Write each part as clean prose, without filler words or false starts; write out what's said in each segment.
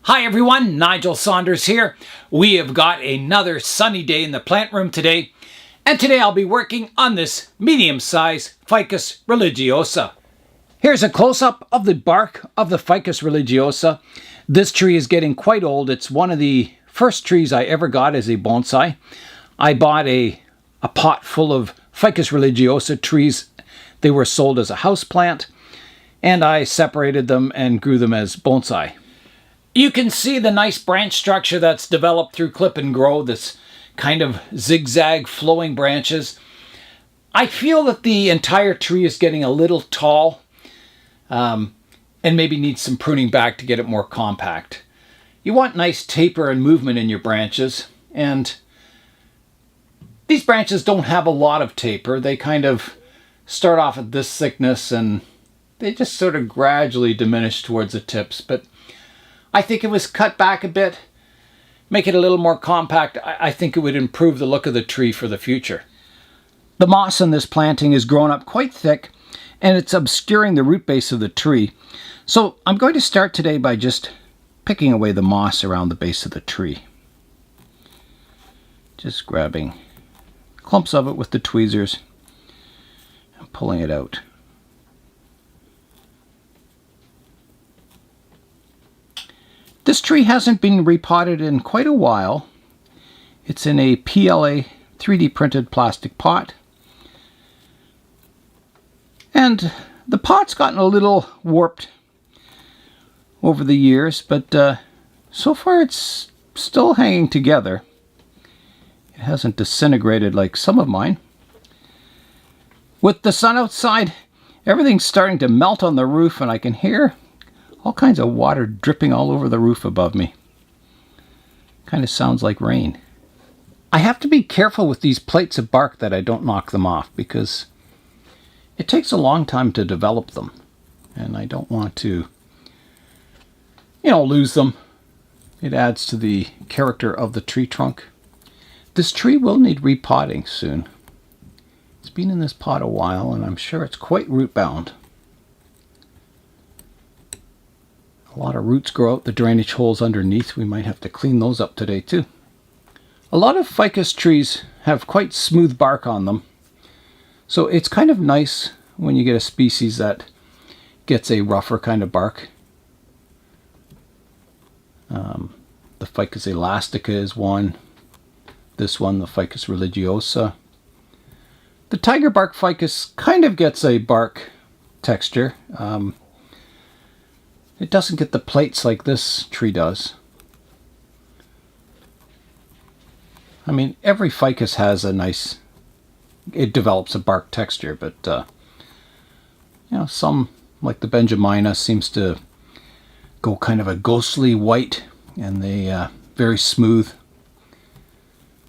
Hi everyone, Nigel Saunders here. We have got another sunny day in the plant room today, and today I'll be working on this medium-sized Ficus religiosa. Here's a close-up of the bark of the Ficus religiosa. This tree is getting quite old. It's one of the first trees I ever got as a bonsai. I bought a pot full of Ficus religiosa trees. They were sold as a house plant, and I separated them and grew them as bonsai. You can see the nice branch structure that's developed through clip and grow, this kind of zigzag flowing branches. I feel that the entire tree is getting a little tall and maybe needs some pruning back to get it more compact. You want nice taper and movement in your branches, and these branches don't have a lot of taper. They kind of start off at this thickness and they just sort of gradually diminish towards the tips, but I think it was cut back a bit, make it a little more compact. I think it would improve the look of the tree for the future. The moss in this planting is grown up quite thick and it's obscuring the root base of the tree. So I'm going to start today by just picking away the moss around the base of the tree. Just grabbing clumps of it with the tweezers and pulling it out. This tree hasn't been repotted in quite a while. It's in a PLA 3D printed plastic pot. And the pot's gotten a little warped over the years, but so far it's still hanging together. It hasn't disintegrated like some of mine. With the sun outside, everything's starting to melt on the roof, and I can hear all kinds of water dripping all over the roof above me. Kind of sounds like rain. I have to be careful with these plates of bark that I don't knock them off, because it takes a long time to develop them, and I don't want to, lose them. It adds to the character of the tree trunk. This tree will need repotting soon. It's been in this pot a while, and I'm sure it's quite root bound. A lot of roots grow out the drainage holes underneath. We might have to clean those up today too. A lot of ficus trees have quite smooth bark on them, so it's kind of nice when you get a species that gets a rougher kind of bark. The Ficus elastica is one. This one, the Ficus religiosa. The tiger bark ficus kind of gets a bark texture. It doesn't get the plates like this tree does. I mean, every ficus has a nice, it develops a bark texture, but some, like the Benjamina, seems to go kind of a ghostly white, and they very smooth.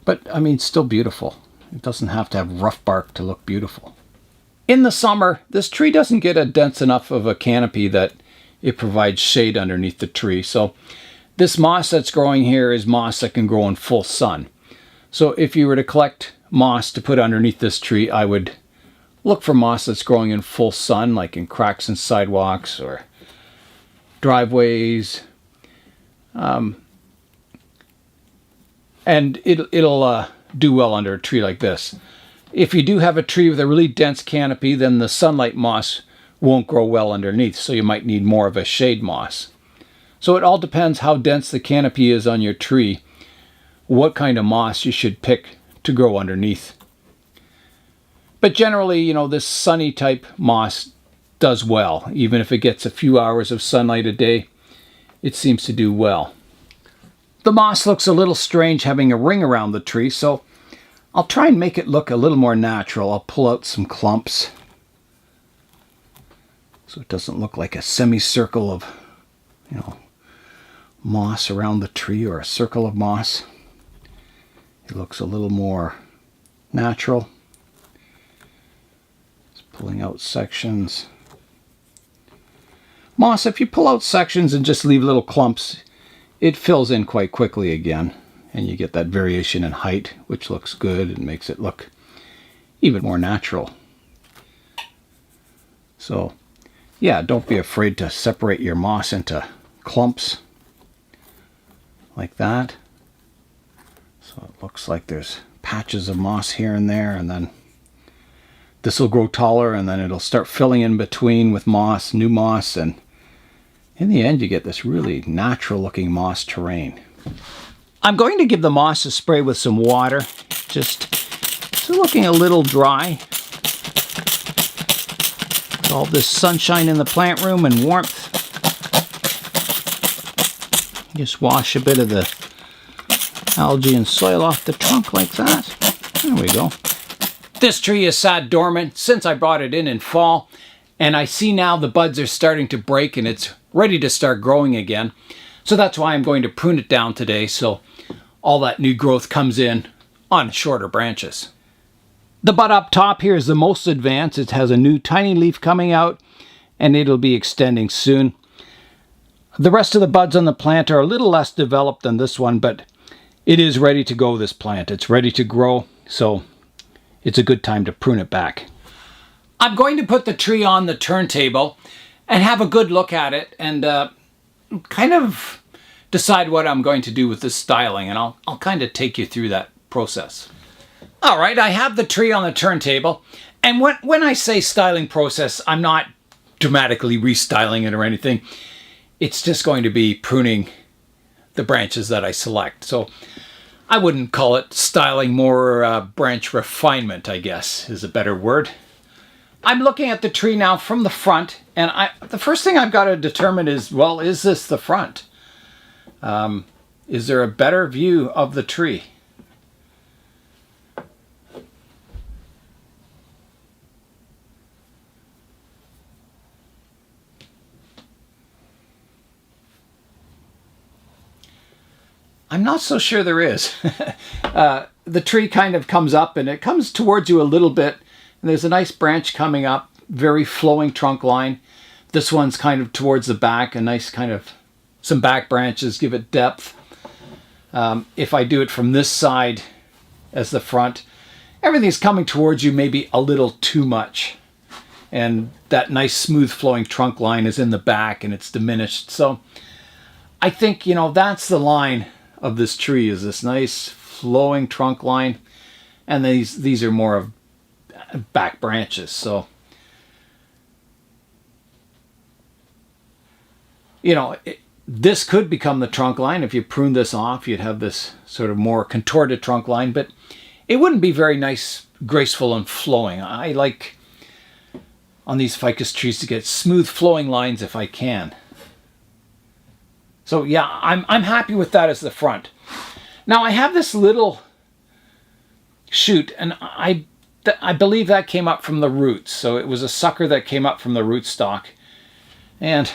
But I mean, still beautiful. It doesn't have to have rough bark to look beautiful. In the summer, this tree doesn't get a dense enough of a canopy that it provides shade underneath the tree. So this moss that's growing here is moss that can grow in full sun. So if you were to collect moss to put underneath this tree, I would look for moss that's growing in full sun, like in cracks in sidewalks or driveways. And it'll do well under a tree like this. If you do have a tree with a really dense canopy, then the sunlight moss won't grow well underneath, so you might need more of a shade moss. So it all depends how dense the canopy is on your tree, what kind of moss you should pick to grow underneath. But generally, this sunny type moss does well. Even if it gets a few hours of sunlight a day, it seems to do well. The moss looks a little strange having a ring around the tree, so I'll try and make it look a little more natural. I'll pull out some clumps so it doesn't look like a semicircle of, moss around the tree, or a circle of moss. It looks a little more natural. Just pulling out sections. Moss, if you pull out sections and just leave little clumps, it fills in quite quickly again, and you get that variation in height, which looks good and makes it look even more natural. So yeah, don't be afraid to separate your moss into clumps. like that. So it looks like there's patches of moss here and there, and then this will grow taller, and then it'll start filling in between with moss, new moss, and in the end you get this really natural looking moss terrain. I'm going to give the moss a spray with some water, just it's looking a little dry. All this sunshine in the plant room and warmth. Just wash a bit of the algae and soil off the trunk like that. There we go. This tree has sat dormant since I brought it in fall, and I see now the buds are starting to break and it's ready to start growing again. So that's why I'm going to prune it down today, so all that new growth comes in on shorter branches. The bud up top here is the most advanced. It has a new tiny leaf coming out, and it'll be extending soon. The rest of the buds on the plant are a little less developed than this one, but it is ready to go, this plant. It's ready to grow, so it's a good time to prune it back. I'm going to put the tree on the turntable and have a good look at it and kind of decide what I'm going to do with this styling, and I'll kind of take you through that process. All right, I have the tree on the turntable, and when I say styling process, I'm not dramatically restyling it or anything. It's just going to be pruning the branches that I select. So I wouldn't call it styling, more branch refinement, I guess, is a better word. I'm looking at the tree now from the front, and the first thing I've got to determine is, well, is this the front? Is there a better view of the tree? I'm not so sure there is. The tree kind of comes up and it comes towards you a little bit. And there's a nice branch coming up, very flowing trunk line. This one's kind of towards the back, a nice kind of, some back branches give it depth. If I do it from this side as the front, everything's coming towards you maybe a little too much. And that nice smooth flowing trunk line is in the back and it's diminished. So I think, you know, that's the line of this tree, is this nice flowing trunk line, and these are more of back branches. So, you know, this could become the trunk line. If you prune this off, you'd have this sort of more contorted trunk line, but it wouldn't be very nice, graceful and flowing. I like on these ficus trees to get smooth flowing lines if I can. So yeah, I'm happy with that as the front. Now I have this little shoot, and I believe that came up from the roots. So it was a sucker that came up from the rootstock. And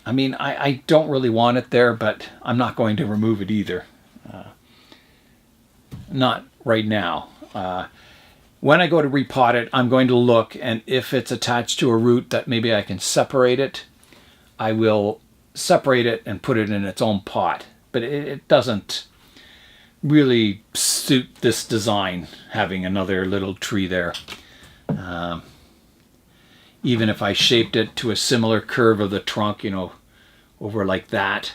I mean, I don't really want it there, but I'm not going to remove it either. Not right now. When I go to repot it, I'm going to look, and if it's attached to a root that maybe I can separate it, I will separate it and put it in its own pot. But it doesn't really suit this design, having another little tree there. Even if I shaped it to a similar curve of the trunk, you know, over like that,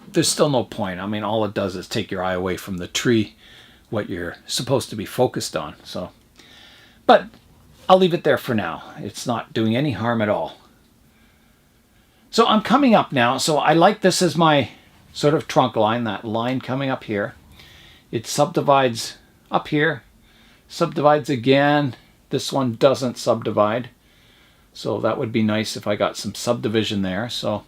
there's still no point. I mean, all it does is take your eye away from the tree, what you're supposed to be focused on. So, but I'll leave it there for now. It's not doing any harm at all. So I'm coming up now. So I like this as my sort of trunk line, that line coming up here. It subdivides up here, subdivides again. This one doesn't subdivide. So that would be nice if I got some subdivision there. So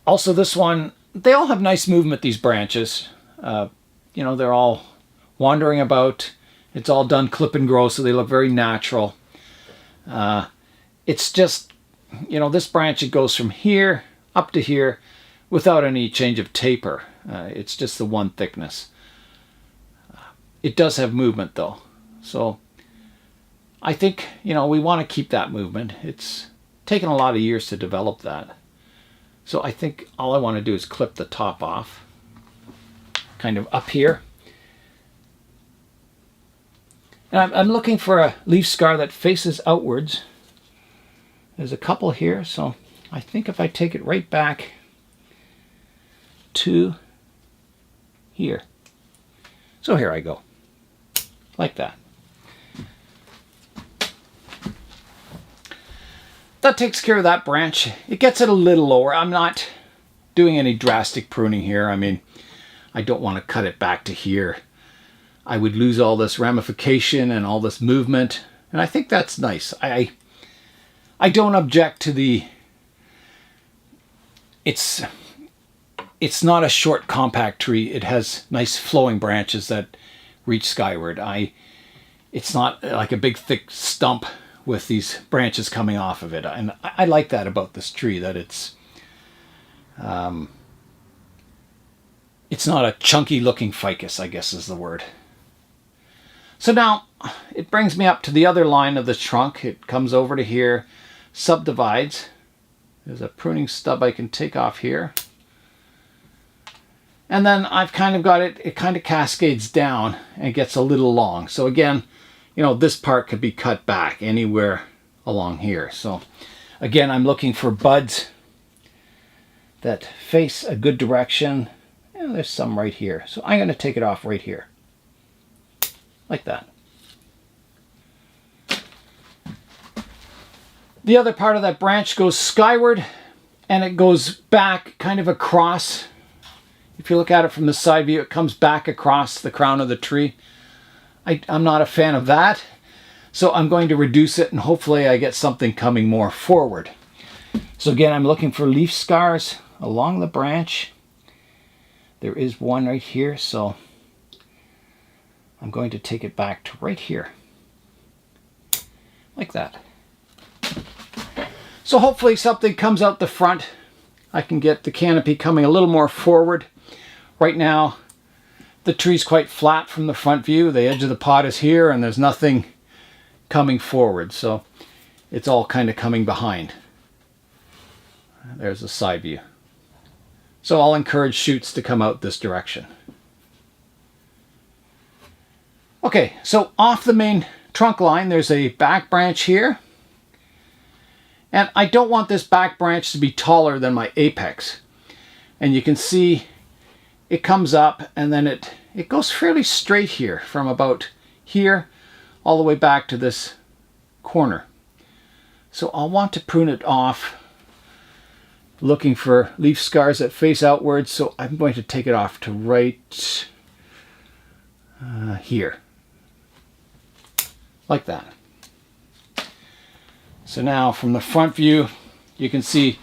also this one, they all have nice movement, these branches. You know, they're all wandering about. It's all done clip and grow, so they look very natural. It's just, you know, this branch, it goes from here up to here without any change of taper. It's just the one thickness. It does have movement though. So I think, you know, we want to keep that movement. It's taken a lot of years to develop that. So I think all I want to do is clip the top off, kind of up here. And I'm looking for a leaf scar that faces outwards. There's a couple here, so I think if I take it right back to here. So here I go, like that. That takes care of that branch. It gets it a little lower. I'm not doing any drastic pruning here. I mean, I don't want to cut it back to here. I would lose all this ramification and all this movement, and I think that's nice. I don't object to the... It's not a short, compact tree. It has nice flowing branches that reach skyward. It's not like a big, thick stump with these branches coming off of it. And I like that about this tree, that it's not a chunky looking ficus, I guess is the word. So now it brings me up to the other line of the trunk. It comes over to here, subdivides. There's a pruning stub I can take off here. And then I've kind of got it kind of cascades down and gets a little long. So again, you know, this part could be cut back anywhere along here. So again, I'm looking for buds that face a good direction. And there's some right here. So I'm going to take it off right here, like that. The other part of that branch goes skyward, and it goes back kind of across. If you look at it from the side view, it comes back across the crown of the tree. I'm not a fan of that, so I'm going to reduce it, and hopefully I get something coming more forward. So again, I'm looking for leaf scars along the branch. There is one right here, so I'm going to take it back to right here, like that. So hopefully something comes out the front. I can get the canopy coming a little more forward. Right now, the tree's quite flat from the front view. The edge of the pot is here, and there's nothing coming forward, so it's all kind of coming behind. There's the side view. So I'll encourage shoots to come out this direction. Okay, so off the main trunk line, there's a back branch here. And I don't want this back branch to be taller than my apex. And you can see it comes up, and then it goes fairly straight here from about here all the way back to this corner. So I'll want to prune it off, looking for leaf scars that face outwards. So I'm going to take it off to right here, like that. So now from the front view, you can see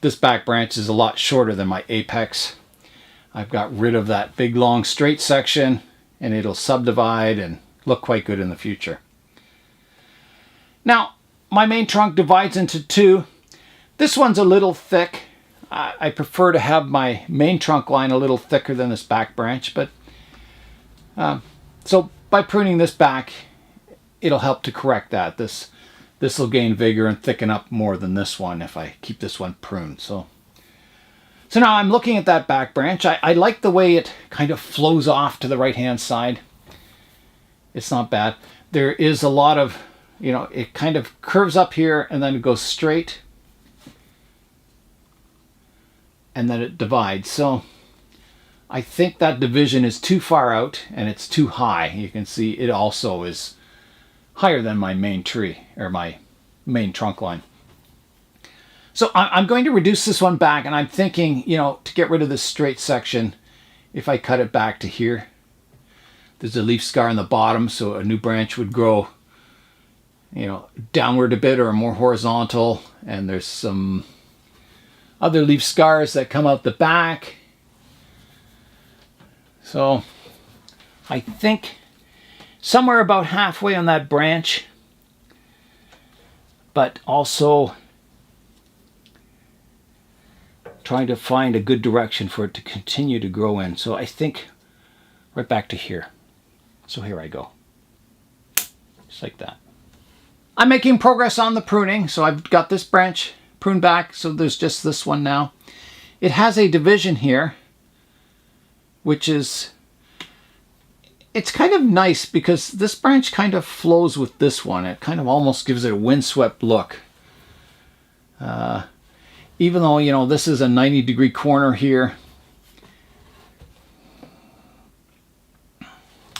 this back branch is a lot shorter than my apex. I've got rid of that big long straight section, and it'll subdivide and look quite good in the future. Now, my main trunk divides into two. This one's a little thick. I prefer to have my main trunk line a little thicker than this back branch, but so by pruning this back, it'll help to correct that. This will gain vigor and thicken up more than this one if I keep this one pruned. So now I'm looking at that back branch. I like the way it kind of flows off to the right-hand side. It's not bad. There is a lot of, you know, it kind of curves up here and then it goes straight. And then it divides. So I think that division is too far out and it's too high. You can see it also is higher than my main tree, or my main trunk line. So I'm going to reduce this one back, and I'm thinking, you know, to get rid of this straight section, if I cut it back to here, there's a leaf scar on the bottom, so a new branch would grow, you know, downward a bit or more horizontal, and there's some other leaf scars that come out the back. So I think somewhere about halfway on that branch, but also trying to find a good direction for it to continue to grow in. So I think right back to here. So here I go. Just like that. I'm making progress on the pruning. So I've got this branch pruned back. So there's just this one now. It has a division here, which is, it's kind of nice because this branch kind of flows with this one. It kind of almost gives it a windswept look. Even though, you know, this is a 90-degree corner here,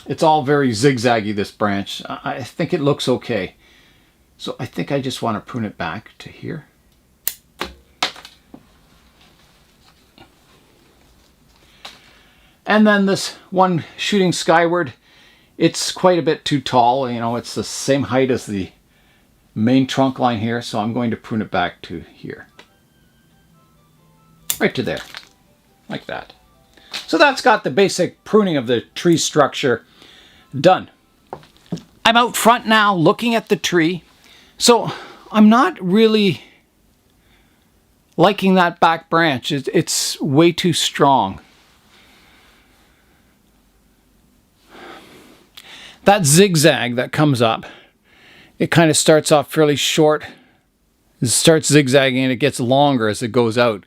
it's all very zigzaggy, this branch. I think it looks okay. So I think I just want to prune it back to here. And then this one shooting skyward, it's quite a bit too tall. You know, it's the same height as the main trunk line here, so I'm going to prune it back to here. Right to there, like that. So that's got the basic pruning of the tree structure done. I'm out front now looking at the tree. So I'm not really liking that back branch. It's way too strong. That zigzag that comes up, it kind of starts off fairly short. It starts zigzagging and it gets longer as it goes out.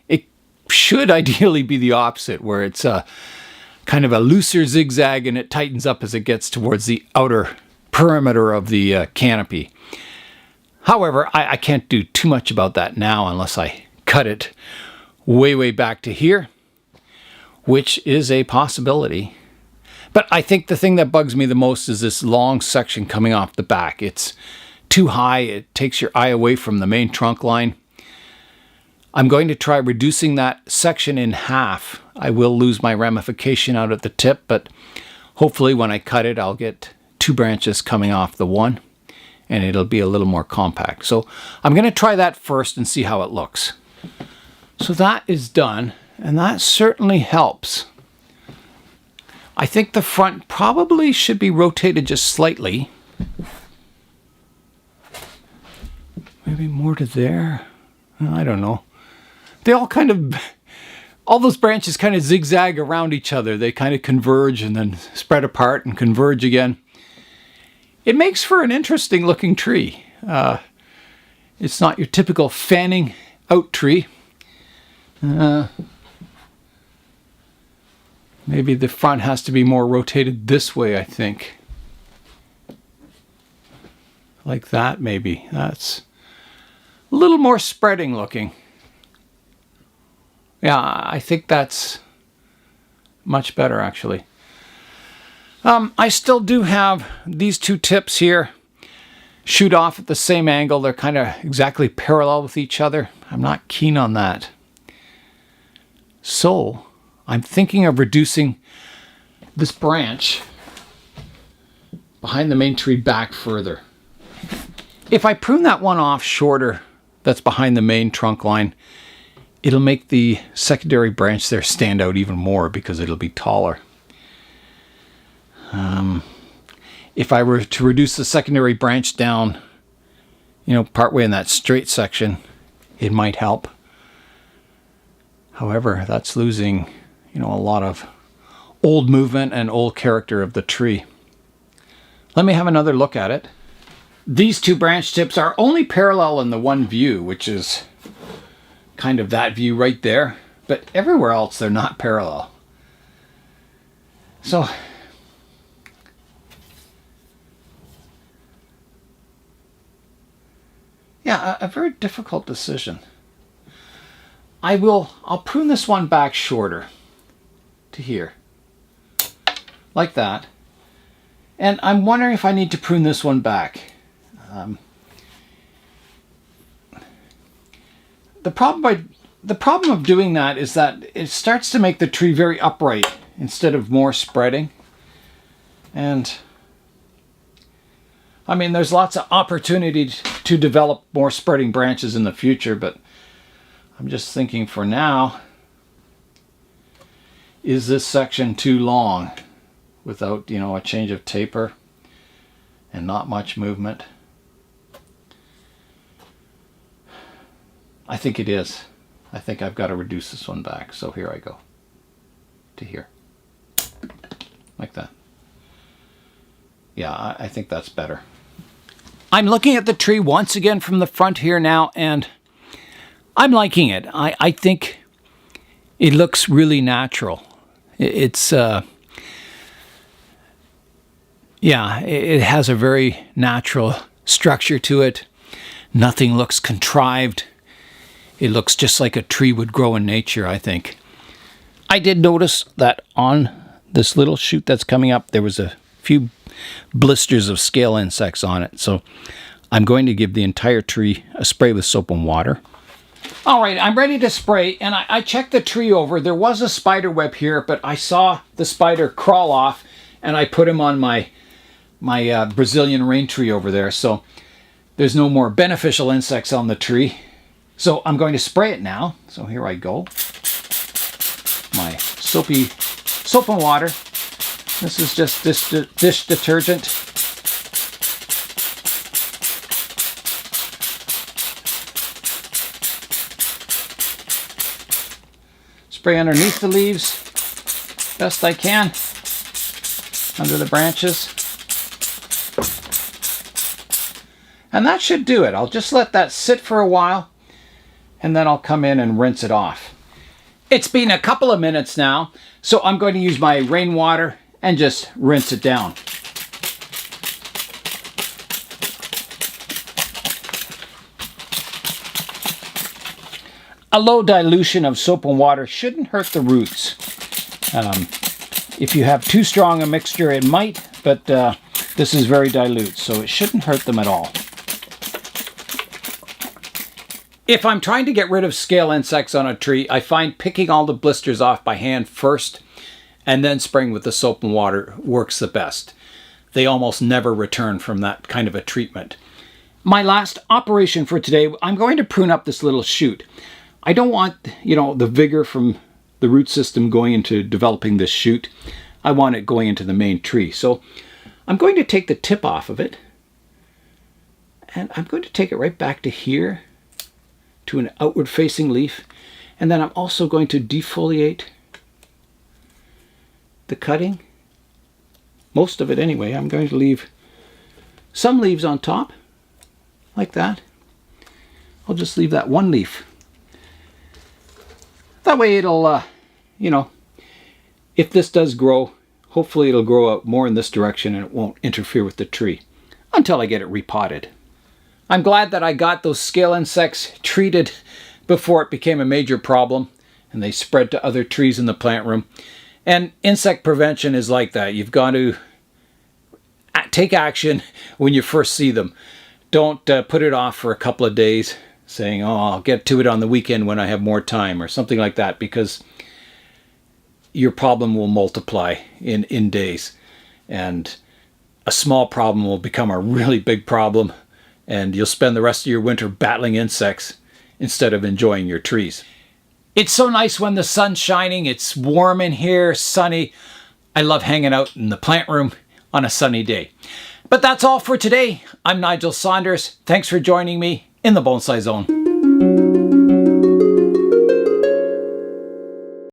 It should ideally be the opposite, where it's a kind of a looser zigzag and it tightens up as it gets towards the outer perimeter of the canopy. However, I can't do too much about that now unless I cut it way back to here, which is a possibility. But I think the thing that bugs me the most is this long section coming off the back. It's too high. It takes your eye away from the main trunk line. I'm going to try reducing that section in half. I will lose my ramification out at the tip, but hopefully when I cut it, I'll get 2 branches coming off the one, and it'll be a little more compact. So I'm going to try that first and see how it looks. So that is done, and that certainly helps. I think the front probably should be rotated just slightly. Maybe more to there. I don't know. They all kind of, all those branches kind of zigzag around each other. They kind of converge and then spread apart and converge again. It makes for an interesting looking tree. It's not your typical fanning out tree. Maybe the front has to be more rotated this way, I think. Like that, maybe. That's a little more spreading looking. Yeah, I think that's much better, actually. I still do have these 2 tips here shoot off at the same angle. They're kind of exactly parallel with each other. I'm not keen on that. So I'm thinking of reducing this branch behind the main tree back further. If I prune that one off shorter that's behind the main trunk line, it'll make the secondary branch there stand out even more because it'll be taller. If I were to reduce the secondary branch down, you know, partway in that straight section, it might help. However, that's losing, you know, a lot of old movement and old character of the tree. Let me have another look at it. These 2 branch tips are only parallel in the one view, which is kind of that view right there, but everywhere else they're not parallel. So yeah, a very difficult decision. I'll prune this one back shorter to here, like that. And I'm wondering if I need to prune this one back. The problem of doing that is that it starts to make the tree very upright instead of more spreading. And I mean, there's lots of opportunity to develop more spreading branches in the future, but I'm just thinking for now, is this section too long without, you know, a change of taper and not much movement? I think it is. I think I've got to reduce this one back. So here I go to here, like that. Yeah, I think that's better. I'm looking at the tree once again from the front here now, and I'm liking it. I think it looks really natural. It's yeah, it has a very natural structure to it. Nothing looks contrived. It looks just like a tree would grow in nature, I think. I did notice that on this little shoot that's coming up, there was a few blisters of scale insects on it. So I'm going to give the entire tree a spray with soap and water. All right, I'm ready to spray, and I checked the tree over. There was a spider web here, but I saw the spider crawl off, and I put him on my Brazilian rain tree over there. So there's no more beneficial insects on the tree. So I'm going to spray it now. So here I go. My soap and water. This is just dish detergent. Spray underneath the leaves best I can, under the branches. And that should do it. I'll just let that sit for a while, and then I'll come in and rinse it off. It's been a couple of minutes now, so I'm going to use my rainwater and just rinse it down. A low dilution of soap and water shouldn't hurt the roots. If you have too strong a mixture, it might, but this is very dilute, so it shouldn't hurt them at all. If I'm trying to get rid of scale insects on a tree, I find picking all the blisters off by hand first and then spraying with the soap and water works the best. They almost never return from that kind of a treatment. My last operation for today, I'm going to prune up this little shoot. I don't want, the vigor from the root system going into developing this shoot. I want it going into the main tree. So I'm going to take the tip off of it, and I'm going to take it right back to here, to an outward facing leaf, and then I'm also going to defoliate the cutting, most of it anyway. I'm going to leave some leaves on top, like that. I'll just leave that one leaf. That way it'll, if this does grow, hopefully it'll grow out more in this direction and it won't interfere with the tree until I get it repotted. I'm glad that I got those scale insects treated before it became a major problem and they spread to other trees in the plant room. And insect prevention is like that. You've got to take action when you first see them. Don't put it off for a couple of days saying, oh, I'll get to it on the weekend when I have more time or something like that, because your problem will multiply in days. And a small problem will become a really big problem, and you'll spend the rest of your winter battling insects instead of enjoying your trees. It's so nice when the sun's shining. It's warm in here, sunny. I love hanging out in the plant room on a sunny day. But that's all for today. I'm Nigel Saunders. Thanks for joining me in the Bonsai Zone.